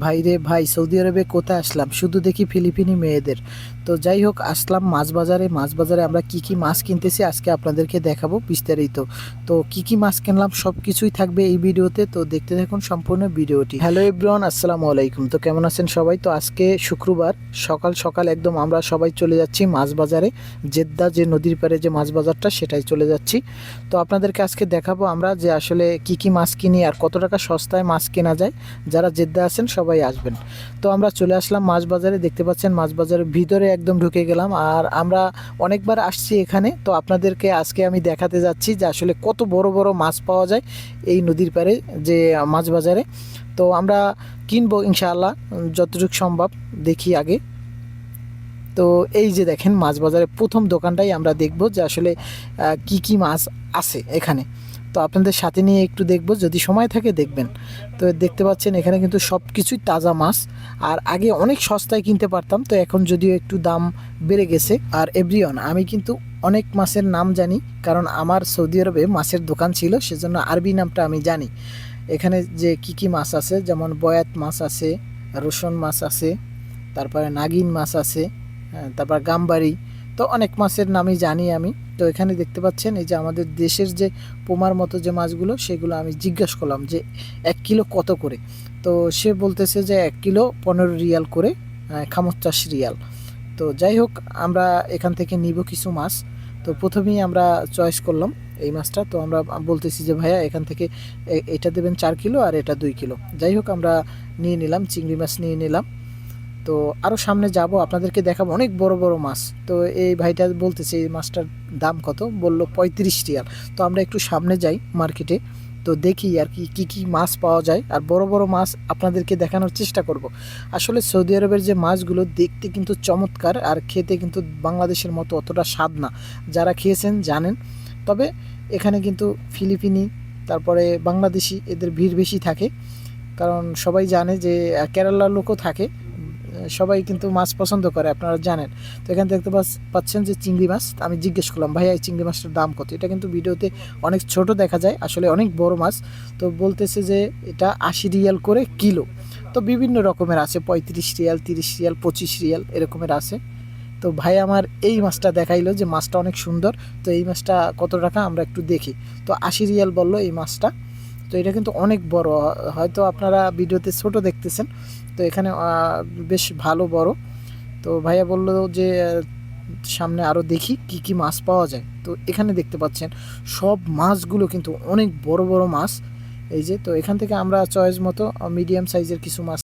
ভাই রে ভাই, সৌদি আরবে কোথায় আসলাম, শুধু দেখি ফিলিপিনি মেয়েদের। তো যাই হোক, আসলাম মাছ বাজারে। মাছ বাজারে আমরা কি কি মাছ কিনতেছি আজকে আপনাদেরকে দেখাবো বিস্তারিত। তো কি কি মাছ কিনলাম সব কিছুই থাকবে এই ভিডিওতে, তো দেখতে থাকুন সম্পূর্ণ ভিডিওটি। হ্যালো এভরিওয়ান, আসসালামু আলাইকুম। তো কেমন আছেন সবাই? তো আজকে শুক্রবার সকাল সকাল একদম আমরা সবাই চলে যাচ্ছি মাছ বাজারে। জেদ্দা যে নদীর পাড়ে যে মাছ বাজারটা, সেটাই চলে যাচ্ছি। তো আপনাদেরকে আজকে দেখাবো আমরা যে আসলে কি কি মাছ কিনি আর কত টাকা সস্তায় মাছ কেনা যায়। যারা জেদ্দা আছেন সবাই আসবেন। তো আমরা চলে আসলাম মাছ বাজারে, দেখতে পাচ্ছেন মাছ বাজারের ভিতরে একদম ঢুকে গেলাম। আর আমরা অনেকবার আসছি এখানে, তো আপনাদেরকে আজকে আমি দেখাতে যাচ্ছি যে আসলে কত বড় বড় মাছ পাওয়া যায় এই নদীর পাড়ে যে মাছ বাজারে। তো আমরা কিনবো ইনশাআল্লাহ যতটুকু সম্ভব, দেখি আগে। তো এই যে দেখেন মাছ বাজারে প্রথম দোকানটাই আমরা দেখব যে আসলে কি কি মাছ আছে এখানে। তো আপনাদের সাথে নিয়ে একটু দেখব, যদি সময় থাকে দেখবেন। তো দেখতে পাচ্ছেন এখানে কিন্তু সব কিছুই তাজা মাছ। আর আগে অনেক সস্তায় কিনতে পারতাম, তো এখন যদিও একটু দাম বেড়ে গেছে। আর এভরিওয়ান, আমি কিন্তু অনেক মাছের নাম জানি, কারণ আমার সৌদি আরবে মাছের দোকান ছিল, সেজন্য আরবি নামটা আমি জানি। এখানে যে কি কি মাছ আছে, যেমন বয়াত মাছ আছে, রসুন মাছ আছে, তারপরে নাগিন মাছ আছে, হ্যাঁ, তারপর গাম্বারি। তো অনেক মাছের নামই জানি আমি। তো এখানে দেখতে পাচ্ছেন এই যে আমাদের দেশের যে পোমার মতো যে মাছগুলো, সেগুলো আমি জিজ্ঞাসা করলাম যে 1 কিলো কত করে। তো সে বলতেছে যে 1 কিলো 15 রিয়াল করে, 45 রিয়াল। তো যাই হোক, আমরা এখান থেকে নিব কিছু মাছ। তো প্রথমেই আমরা চয়েস করলাম এই মাছটা। তো আমরা বলতেছি যে ভাইয়া এখান থেকে এটা দেবেন 4 কিলো আর এটা 2 কিলো। যাই হোক, আমরা নিয়ে নিলাম, চিংড়ি মাছ নিয়ে নিলাম। তো আরও সামনে যাব, আপনাদেরকে দেখাবো অনেক বড় বড় মাছ। তো এই ভাইটা বলতেছে এই মাছটার দাম কত, বললো 35 রিয়াল। তো আমরা একটু সামনে যাই মার্কেটে, তো দেখি আর কি কি কি মাছ পাওয়া যায়, আর বড় বড় মাছ আপনাদেরকে দেখানোর চেষ্টা করব। আসলে সৌদি আরবের যে মাছগুলো দেখতে কিন্তু চমৎকার, আর খেতে কিন্তু বাংলাদেশের মতো অতটা স্বাদ না। যারা খেয়েছেন জানেন। তবে এখানে কিন্তু ফিলিপিনি, তারপরে বাংলাদেশি, এদের ভিড় বেশি থাকে। কারণ সবাই জানে যে কেরালার লোকও থাকে। সবাই কিন্তু মাছ পছন্দ করে, আপনারা জানেন। তো এখানে দেখতে পাচ্ছেন যে চিংড়ি মাছ। আমি জিজ্ঞেস করলাম ভাইয়া এই চিংড়ি মাছটার দাম কত। এটা কিন্তু ভিডিওতে অনেক ছোট দেখা যায়, আসলে অনেক বড় মাছ। তো বলতেছে যে এটা 80 রিয়াল করে কিলো। তো বিভিন্ন রকমের আছে, 35 রিয়াল, 30 রিয়াল, 25 রিয়াল এরকমের আছে। তো ভাই আমার এই মাছটা দেখাইলো যে মাছটা অনেক সুন্দর। তো এই মাছটা কত টাকা আমরা একটু দেখি। তো 80 রিয়াল বললো এই মাছটা। তো এটা কিন্তু অনেক বড়, হয়তো আপনারা ভিডিওতে ছোট দেখতেছেন, তো এখানে বেশ ভালো বড়। তো ভাইয়া বলল যে সামনে আরও দেখি কি কি মাছ পাওয়া যায়। তো এখানে দেখতে পাচ্ছেন সব মাছগুলো কিন্তু অনেক বড় বড় মাছ। এই যে, তো এখান থেকে আমরা চয়েস মতো মিডিয়াম সাইজের কিছু মাছ